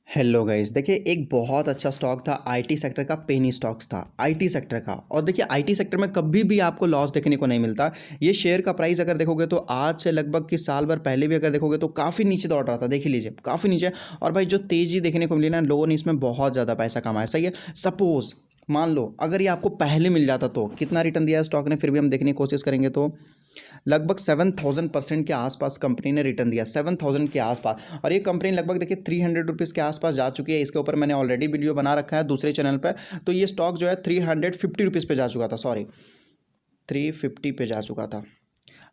Hello guys, देखिए एक बहुत अच्छा स्टॉक था आईटी सेक्टर का। पेनी स्टॉक्स था आईटी सेक्टर का। और देखिए आईटी सेक्टर में कभी भी आपको लॉस देखने को नहीं मिलता। ये शेयर का प्राइस अगर देखोगे तो आज से लगभग कि साल भर पहले भी अगर देखोगे तो काफ़ी नीचे दौड़ रहा था। देख ही लीजिए काफ़ी नीचे। और भाई जो तेज़ी देखने को मिली ना, लोगों ने इसमें बहुत ज़्यादा पैसा कमाया। सही है। सपोज मान लो अगर ये आपको पहले मिल जाता तो कितना रिटर्न दिया स्टॉक ने, फिर भी हम देखने की कोशिश करेंगे तो लगभग 7000% के आसपास कंपनी ने रिटर्न दिया। 7000 के आसपास। और ये कंपनी लगभग देखिए 300 रुपीज़ के आसपास जा चुकी है। इसके ऊपर मैंने ऑलरेडी वीडियो बना रखा है दूसरे चैनल पर। तो ये स्टॉक जो है 350 रुपीज़ पे जा चुका था। सॉरी, 350 पे जा चुका था।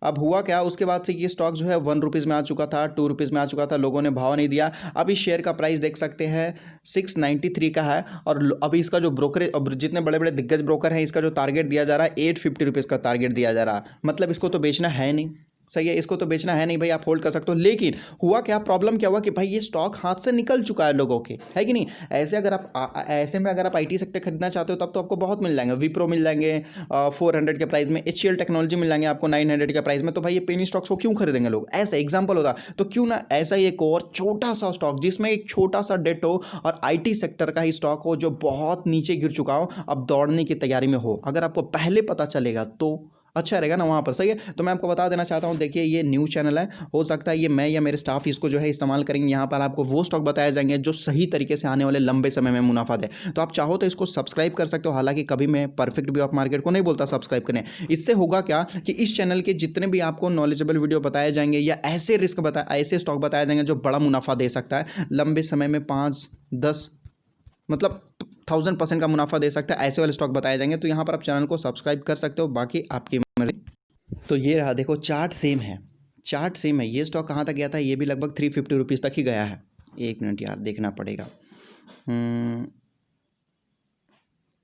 अब हुआ क्या, उसके बाद से ये स्टॉक जो है 1 रुपीज़ में आ चुका था, 2 रुपीज़ में आ चुका था। लोगों ने भाव नहीं दिया। अब इस शेयर का प्राइस देख सकते हैं 693 का है। और अभी इसका जो ब्रोकरेज, अब जितने बड़े बड़े दिग्गज ब्रोकर हैं, इसका जो टारगेट दिया जा रहा है 850 रुपीज़ का टारगेट दिया जा रहा है। मतलब इसको तो बेचना है नहीं। सही है, इसको तो बेचना है नहीं भाई, आप होल्ड कर सकते हो। लेकिन हुआ क्या, प्रॉब्लम क्या हुआ कि भाई ये स्टॉक हाथ से निकल चुका है लोगों के, है कि नहीं। ऐसे अगर आप ऐसे में अगर आप आईटी सेक्टर खरीदना चाहते हो तब तो आपको बहुत मिल जाएंगे। विप्रो मिल जाएंगे 400 के प्राइस में, एचसीएल टेक्नोलॉजी मिल जाएंगे आपको 900 के प्राइस में। तो भाई ये पेनी स्टॉक्स को क्यों खरीदेंगे लोग, ऐसा एग्जाम्पल होता। तो क्यों ना ऐसा ही एक और छोटा सा स्टॉक जिसमें एक छोटा सा डेट हो और आईटी सेक्टर का ही स्टॉक हो जो बहुत नीचे गिर चुका हो, अब दौड़ने की तैयारी में हो। अगर आपको पहले पता चलेगा तो अच्छा रहेगा ना वहाँ पर। सही है। तो मैं आपको बता देना चाहता हूँ, देखिए ये न्यू चैनल है, हो सकता है ये मैं या मेरे स्टाफ इसको जो है इस्तेमाल करेंगे। यहाँ पर आपको वो स्टॉक बताए जाएंगे जो सही तरीके से आने वाले लंबे समय में मुनाफा दे। तो आप चाहो तो इसको सब्सक्राइब कर सकते हो। हालांकि कभी मैं परफेक्ट व्यू ऑफ मार्केट को नहीं बोलता सब्सक्राइब करें। इससे होगा क्या कि इस चैनल के जितने भी आपको नॉलेजेबल वीडियो बताए जाएंगे या ऐसे रिस्क बताए, ऐसे स्टॉक बताए जाएंगे जो बड़ा मुनाफा दे सकता है लंबे समय में, 5-10 मतलब 1000% का मुनाफा दे सकता है, ऐसे वाले स्टॉक बताए जाएंगे। तो यहाँ पर आप चैनल को सब्सक्राइब कर सकते हो, बाकी आपकी मर्जी। तो ये रहा, देखो चार्ट सेम है, चार्ट सेम है। ये स्टॉक कहाँ तक गया था, ये भी लगभग 350 रुपीज़ तक ही गया है। एक मिनट यार, देखना पड़ेगा।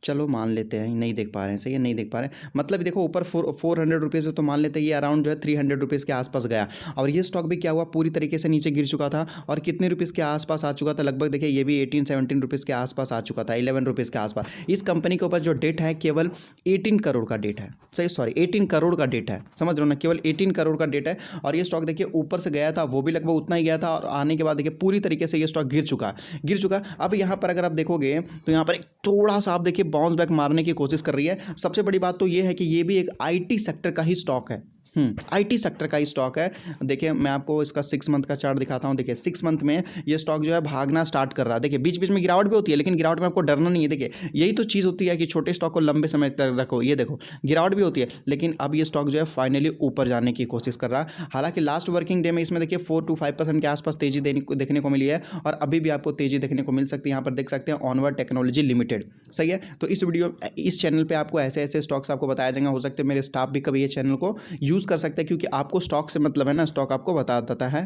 चलो मान लेते हैं नहीं देख पा रहे हैं। सही है, नहीं देख पा रहे हैं। मतलब देखो ऊपर 400 रुपीज़ है तो मान लेते हैं ये अराउंड जो है 300 रुपीज़ के आसपास गया। और ये स्टॉक भी क्या हुआ, पूरी तरीके से नीचे गिर चुका था। और कितने रुपीज़ के आसपास आ चुका था, लगभग देखिए ये भी 18-17 रुपीज़ के आसपास आ चुका था, 11 रुपीज़ के आसपास। इस कंपनी के ऊपर जो डेट है केवल 18 करोड़ का डेट है। सही, सॉरी 18 करोड़ का डेट है, समझ रहे हो ना, केवल 18 करोड़ का डेट है। और ये स्टॉक देखिए ऊपर से गया था, वो भी लगभग उतना ही गया था। और आने के बाद देखिए पूरी तरीके से ये स्टॉक गिर चुका। अब यहाँ पर अगर आप देखोगे तो यहाँ पर एक थोड़ा सा आप देखिए बाउंस बैक मारने की कोशिश कर रही है। सबसे बड़ी बात तो ये है कि ये भी एक आईटी सेक्टर का ही स्टॉक है। आईटी सेक्टर का ही स्टॉक है। देखिए मैं आपको इसका 6 मंथ का चार्ट दिखाता हूँ। देखिए 6 मंथ में ये स्टॉक जो है भागना स्टार्ट कर रहा है। देखिए बीच बीच में गिरावट भी होती है, लेकिन गिरावट में आपको डरना नहीं है। देखिए यही तो चीज़ होती है कि छोटे स्टॉक को लंबे समय तक रखो। ये देखो गिरावट भी होती है, लेकिन अब ये स्टॉक जो है फाइनली ऊपर जाने की कोशिश कर रहा है। हालांकि लास्ट वर्किंग डे में इसमें देखिए 4-5% के आसपास तेजी देखने को मिली है। और अभी भी आपको तेजी देखने को मिल सकती है। यहाँ पर देख सकते हैं ऑनवर्ड टेक्नोलॉजी लिमिटेड। सही है। तो इस चैनल पर आपको ऐसे ऐसे स्टॉक्स आपको बताया जाएंगे। हो सकते हैं मेरे स्टाफ भी कभी ये चैनल को यूज़ कर सकते हैं, क्योंकि आपको स्टॉक से मतलब है ना, स्टॉक आपको बता देता है।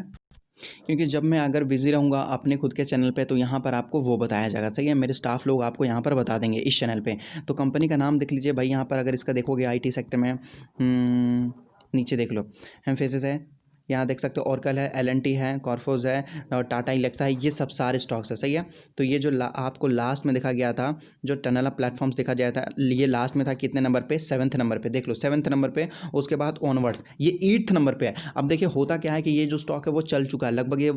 क्योंकि जब मैं अगर बिजी रहूँगा अपने खुद के चैनल पे तो यहाँ पर आपको वो बताया जाएगा। सही है, मेरे स्टाफ लोग आपको यहाँ पर बता देंगे इस चैनल पे। तो कंपनी का नाम देख लीजिए भाई। यहाँ पर अगर इसका देखोगे आईटी सेक्टर में, नीचे देख लो, एम्फेसिस है, यहाँ देख सकते हो ऑर्कल है, एल&टी है, कॉर्फोज है, और टाटा इलेक्सा है। ये सब सारे स्टॉक्स है। सही है। तो ये जो आपको लास्ट में देखा गया था, जो टनल ऑफ प्लेटफॉर्म्स देखा गया था, ये लास्ट में था कितने नंबर पे, 7th नंबर पे। देख लो 7th नंबर पे। उसके बाद ऑनवर्ड्स ये 8th नंबर पे है। अब देखिए होता क्या है कि ये जो स्टॉक है वो चल चुका है लगभग, ये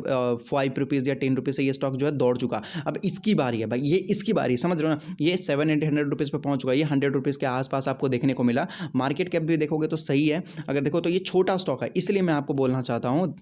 5 रुपीज़ या 10 रुपीज़ से ये स्टॉक जो है दौड़ चुका। अब इसकी बारी है भाई, ये इसकी बारी, समझ रहे हो ना। ये 700-800 रुपीज़ पे पहुंच चुका है। ये 100 रुपीज़ के आसपास आपको देखने को मिला। मार्केट कैप भी देखोगे तो सही है। अगर देखो तो ये छोटा स्टॉक है, इसलिए मैं आपको बोलना चाहता हूँ।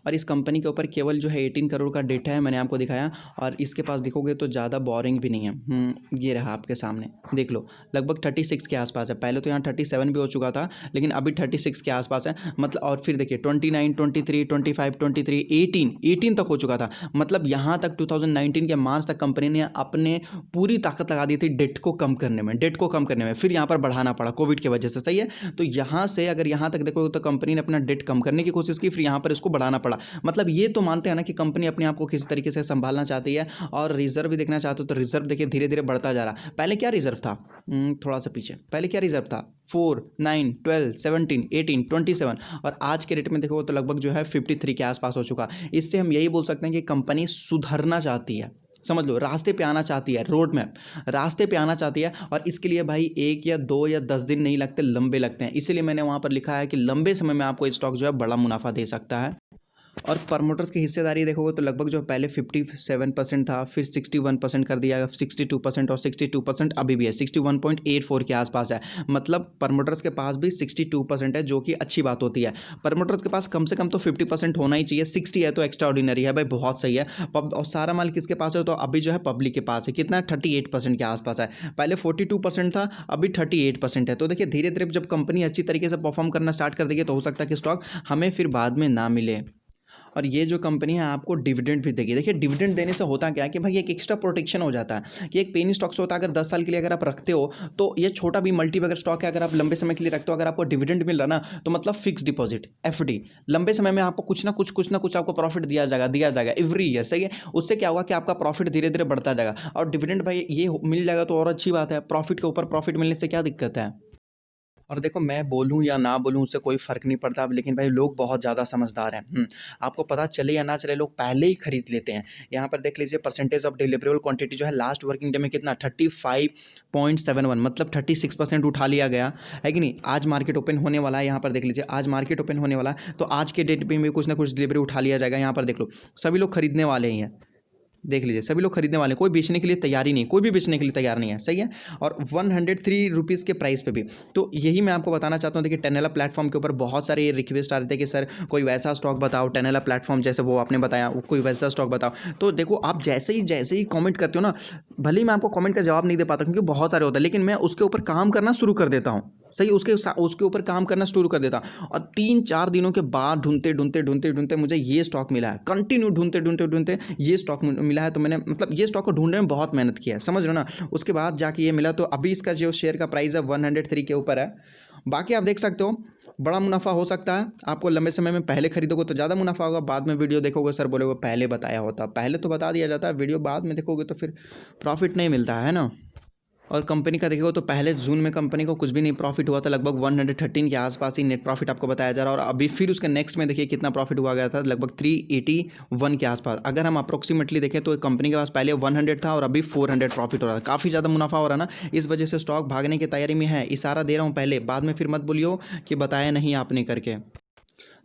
और इस कंपनी के ऊपर केवल जो है 18 करोड़ का डेटा है, मैंने आपको दिखाया। और इसके पास देखोगे तो ज़्यादा बोरिंग भी नहीं है। ये रहा आपके सामने, देख लो लगभग 36 के आसपास है। पहले तो यहाँ 37 भी हो चुका था, लेकिन अभी 36 के आसपास है। मतलब और फिर देखिए 29, 23, 25, 23, 18 तक हो चुका था। मतलब यहाँ तक 2019 के मार्च तक कंपनी ने अपने पूरी ताकत लगा दी थी डेट को कम करने में, फिर यहाँ पर बढ़ाना पड़ा कोविड की वजह से। सही है। तो यहाँ से अगर यहाँ तक देखोगे तो कंपनी ने अपना डेट कम करने की कोशिश की, फिर यहाँ पर इसको बढ़ाना पड़ा। मतलब ये तो मानते हैं ना कि कंपनी अपने आप को किसी तरीके से संभालना चाहती है। और रिजर्व भी देखना चाहते हो तो रिजर्व देखिए धीरे धीरे बढ़ता जा रहा। पहले क्या रिजर्व था, थोड़ा सा पीछे, पहले क्या रिजर्व था, 4, 9, 12, 17, 18, 27। और आज के रेट में देखो तो लगभग जो है 53 के आसपास हो चुका। इससे हम यही बोल सकते हैं कि कंपनी सुधरना चाहती है। समझ लो, रास्ते पे आना चाहती है, रोड मैप रास्ते पे आना चाहती है। और इसके लिए भाई 1 या 2 या 10 दिन नहीं लगते, लंबे लगते हैं। इसीलिए मैंने वहाँ पर लिखा है कि लंबे समय में आपको स्टॉक जो है बड़ा मुनाफा दे सकता है। और प्रमोटर्स की हिस्सेदारी देखोगे तो लगभग जो पहले 57% था, फिर 61% कर दिया, 62% और 62% अभी भी है, 61.84 के आसपास है। मतलब प्रमोटर्स के पास भी 62% है, जो कि अच्छी बात होती है। प्रमोटर्स के पास कम से कम तो 50% होना ही चाहिए, 60 है तो एक्स्ट्रा ऑर्डिनरी है भाई, बहुत सही है। और सारा माल किसके पास है, तो अभी जो है पब्लिक के पास है। कितना, 38% के आसपास है। पहले 42% था, अभी 38% है। तो देखिए धीरे धीरे जब कंपनी अच्छी तरीके से परफॉर्म करना स्टार्ट कर देगी तो हो सकता है कि स्टॉक हमें फिर बाद में ना मिले। और ये जो कंपनी है आपको डिविडेंड भी देगी। देखिए डिविडेंड देने से होता क्या है कि भाई एक एक्स्ट्रा प्रोटेक्शन हो जाता है कि एक पेनी स्टॉक से होता है, अगर 10 साल के लिए अगर आप रखते हो तो ये छोटा भी मल्टी अगर स्टॉक है, अगर आप लंबे समय के लिए रखते हो, अगर आपको डिविडेंड मिल रहा ना, तो मतलब फिक्स डिपॉजिट एफडी, लंबे समय में आपको कुछ ना कुछ आपको प्रॉफिट दिया जाएगा एवरी ईयर। सही है, उससे क्या होगा कि आपका प्रॉफिट धीरे धीरे बढ़ता जाएगा। और डिविडेंड भाई ये मिल जाएगा तो और अच्छी बात है, प्रॉफिट के ऊपर प्रॉफिट मिलने से क्या दिक्कत है। और देखो मैं बोलूँ या ना बोलूँ उससे कोई फ़र्क नहीं पड़ता, अब लेकिन भाई लोग बहुत ज़्यादा समझदार हैं। आपको पता चले या ना चले, लोग पहले ही खरीद लेते हैं। यहाँ पर देख लीजिए परसेंटेज ऑफ डिलीवरेबल क्वांटिटी जो है लास्ट वर्किंग डे में कितना, 35.71, मतलब 36% उठा लिया गया है कि नहीं। आज मार्केट ओपन होने वाला है, यहाँ पर देख लीजिए आज मार्केट ओपन होने वाला है, तो आज के डेट में भी कुछ ना कुछ डिलीवरी उठा लिया जाएगा। यहाँ पर देख लो सभी लोग खरीदने वाले ही हैं, देख लीजिए सभी लोग खरीदने वाले हैं, कोई बेचने के लिए तैयार ही नहीं, कोई भी बेचने के लिए तैयार नहीं है। सही है, और 103 रुपीज़ के प्राइस पे भी। तो यही मैं आपको बताना चाहता हूँ। देखिए टेनेला प्लेटफॉर्म के ऊपर बहुत सारे ये रिक्वेस्ट आ रहे थे कि सर कोई वैसा स्टॉक बताओ, टेनेला प्लेटफॉर्म जैसे वो आपने बताया, वो कोई वैसा स्टॉक बताओ। तो देखो आप जैसे ही कॉमेंट करते हो ना, भले ही मैं आपको कॉमेंट का जवाब नहीं दे पाता क्योंकि बहुत सारे होता है, लेकिन मैं उसके ऊपर काम करना शुरू कर देता हूँ। सही, उसके ऊपर काम करना शुरू कर देता। और 3-4 दिनों के बाद ढूंढते मुझे ये स्टॉक मिला है, कंटिन्यू ढूंढते ये स्टॉक मिला है। तो मैंने मतलब ये स्टॉक को ढूंढने में बहुत मेहनत किया है, समझ रहे हो ना। उसके बाद जाके ये मिला, तो अभी इसका जो शेयर का प्राइस है 103 के ऊपर है। बाकी आप देख सकते हो बड़ा मुनाफा हो सकता है आपको, लंबे समय में पहले खरीदोगे तो ज़्यादा मुनाफा होगा, बाद में वीडियो देखोगे सर बोलोगे पहले बताया होता, पहले तो बता दिया जाता है, वीडियो बाद में देखोगे तो फिर प्रॉफिट नहीं मिलता है ना। और कंपनी का देखोगे तो पहले जून में कंपनी को कुछ भी नहीं प्रॉफिट हुआ था, लगभग 113 के आसपास ही नेट प्रॉफिट आपको बताया जा रहा है। और अभी फिर उसके नेक्स्ट में देखिए कितना प्रॉफिट हुआ गया था, लगभग 381 के आसपास। अगर हम अप्रोक्सीमेटली देखें तो कंपनी के पास पहले 100 था और अभी 400 प्रॉफिट हो रहा है, काफ़ी ज़्यादा मुनाफा हो रहा है ना। इस वजह से स्टॉक भागने की तैयारी में है, इशारा दे रहा हूँ पहले, बाद में फिर मत बोलियो कि बताया नहीं आपने करके।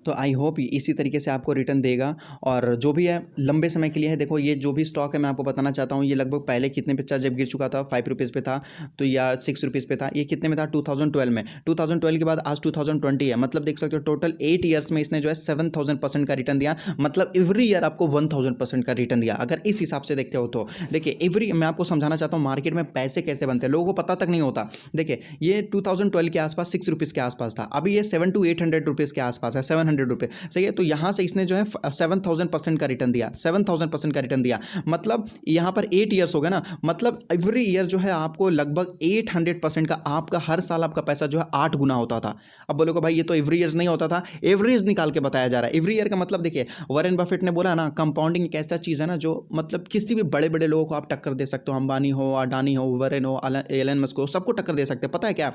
तो आई होप इसी तरीके से आपको रिटर्न देगा। और जो भी है लंबे समय के लिए है। देखो ये जो भी स्टॉक है मैं आपको बताना चाहता हूँ, ये लगभग पहले कितने पे जब गिर चुका था, 5 रुपीज़ पे था, तो या 6 रुपीज़ पे था। ये कितने में था, 2012 में। 2012 के बाद आज 2020 है, मतलब देख सकते हो टोटल 8 ईयर्स में इसने जो है 7000% का रिटर्न दिया। मतलब एवरी ईयर आपको 1000% का रिटर्न दिया, अगर इस हिसाब से देखते हो तो। देखिए एवरी, मैं आपको समझाना चाहता हूँ मार्केट में पैसे कैसे बनते हैं, लोगों को पता तक नहीं होता। देखिए ये 2012 के आसपास 6 रुपीज़ के आसपास था, अभी ये 700 to 800 रुपीज़ के आसपास है, 700 रुपये। सही है, तो यहाँ से इसने जो है 7000% का रिटर्न दिया, 7000% का रिटर्न दिया। मतलब यहाँ पर 8 ईयर्स हो गए ना, मतलब एवरी ईयर जो है आपको लगभग 800% का, आपका हर साल आपका पैसा जो है 8 गुना होता था। अब बोलोगे भाई ये तो एवरी ईयर्स नहीं होता था, एवरेज निकाल के बताया जा रहा है। एवरी ईयर का मतलब देखिए वॉरेन बफेट ने बोला ना, कंपाउंडिंग एक ऐसा चीज़ है ना जो मतलब किसी भी बड़े बड़े लोगों को आप टक्कर दे सकते हो, अंबानी हो, अडानी हो, वॉरेन हो, एलन मस्क हो, सबको टक्कर दे सकते हैं। पता है क्या,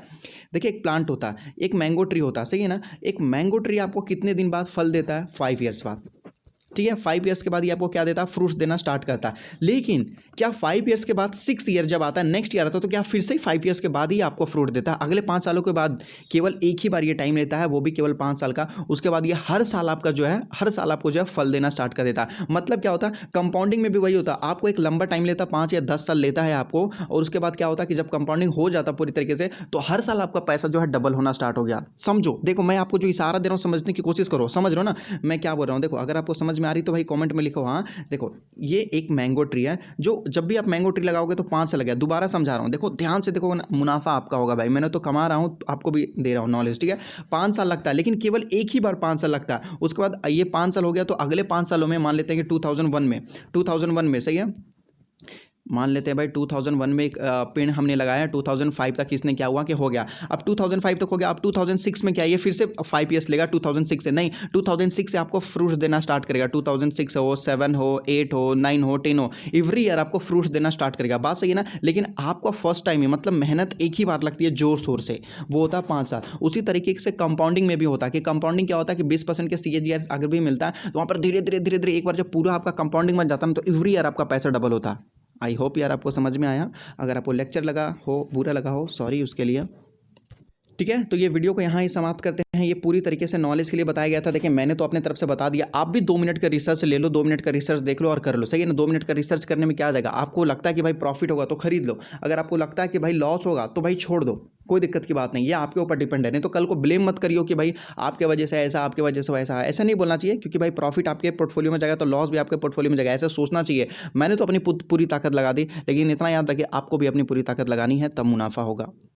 देखिए एक प्लांट होता है, एक मैंगो ट्री होता है, सही है ना। एक मैंगो ट्री आपको कितने दिन बाद फल देता है, 5 ईयर्स बाद। ठीक है, 5 ईयर्स के बाद ये आपको क्या देता है, फ्रूट्स देना स्टार्ट करता है। लेकिन क्या 5 ईयर्स के बाद 6th ईयर जब आता है, नेक्स्ट ईयर आता है, तो क्या फिर से 5 ईयर्स के बाद ही आपको फ्रूट देता है? अगले 5 सालों के बाद केवल एक ही बार ये टाइम लेता है, वो भी केवल 5 साल का। उसके बाद ये हर साल आपका जो है, हर साल आपको जो है फल देना स्टार्ट कर देता है। मतलब क्या होता है, कंपाउंडिंग में भी वही होता है, आपको एक लंबा टाइम लेता है, 5 या 10 साल लेता है आपको। और उसके बाद क्या होता है कि जब कंपाउंडिंग हो जाता है पूरी तरीके से, तो हर साल आपका पैसा जो है डबल होना स्टार्ट हो गया। समझो, देखो मैं आपको जो इशारा दे रहा हूँ समझने की कोशिश करो, समझ रहे हो ना मैं क्या बोल रहा हूँ। देखो अगर आपको समझ में आ रही तो भाई कमेंट में लिखो हाँ। देखो ये एक मैंगो ट्री है, जो जब भी आप मैंगो ट्री लगाओगे तो 5 साल लगे। दोबारा समझा रहा हूँ, देखो ध्यान से देखो, मुनाफा आपका होगा भाई, मैंने तो कमा रहा हूँ, आपको भी दे रहा हूँ नॉलेज। ठीक है, 5 साल लगता है, लेकिन केवल एक ही बार 5 साल लगता है। उसके बाद ये 5 साल हो गया, तो अगले 5 सालों में मान लेते हैं कि 2001 में सही है, मान लेते हैं भाई 2001 में एक पेड़ हमने लगाया, 2005 तक इसने क्या हुआ कि हो गया। अब 2005 तक हो गया, अब 2006 में क्या, ये फिर से 5 ईयर्स लेगा 2006 से, नहीं 2006 से आपको फ्रूट्स देना स्टार्ट करेगा। 2006 हो, 7 हो, 8 हो, 9 हो, 10 हो, एवरी ईयर आपको फ्रूट्स देना स्टार्ट करेगा। बात सही है ना। लेकिन आपका फर्स्ट टाइम है, मतलब मेहनत एक ही बार लगती है जोर शोर से, वो होता है 5 साल। उसी तरीके से कंपाउंडिंग में भी होता है कि कंपाउंडिंग क्या होता है कि 20% के CAGR अगर भी मिलता है, तो वहाँ पर धीरे धीरे एक बार जब पूरा आपका कंपाउंडिंग बन जाता है तो एवरी ईयर आपका पैसा डबल होता है। आई होप यार आपको समझ में आया। अगर आपको लेक्चर लगा हो, बुरा लगा हो, सॉरी उसके लिए। ठीक है, तो ये वीडियो को यहाँ ही समाप्त करते हैं। ये पूरी तरीके से नॉलेज के लिए बताया गया था। देखिए मैंने तो अपने तरफ से बता दिया, आप भी 2 मिनट का रिसर्च ले लो, 2 मिनट का रिसर्च देख लो और कर लो, सही है ना। 2 मिनट का रिसर्च करने में क्या आ जाएगा, आपको लगता है कि भाई प्रॉफिट होगा तो खरीद लो, अगर आपको लगता है कि भाई लॉस होगा तो भाई छोड़ दो, कोई दिक्कत की बात नहीं, ये आपके ऊपर डिपेंड है। नहीं तो कल को ब्लेम मत करियो कि भाई आपके वजह से ऐसा, आपके वजह से वैसा, ऐसा नहीं बोलना चाहिए, क्योंकि भाई प्रॉफिट आपके पोर्टफोलियो में जाएगा तो लॉस भी आपके पोर्टफोलियो में जाएगा, ऐसा सोचना चाहिए। मैंने तो अपनी पूरी ताकत लगा दी, लेकिन इतना याद रखिए आपको भी अपनी पूरी ताकत लगानी है, तब मुनाफा होगा।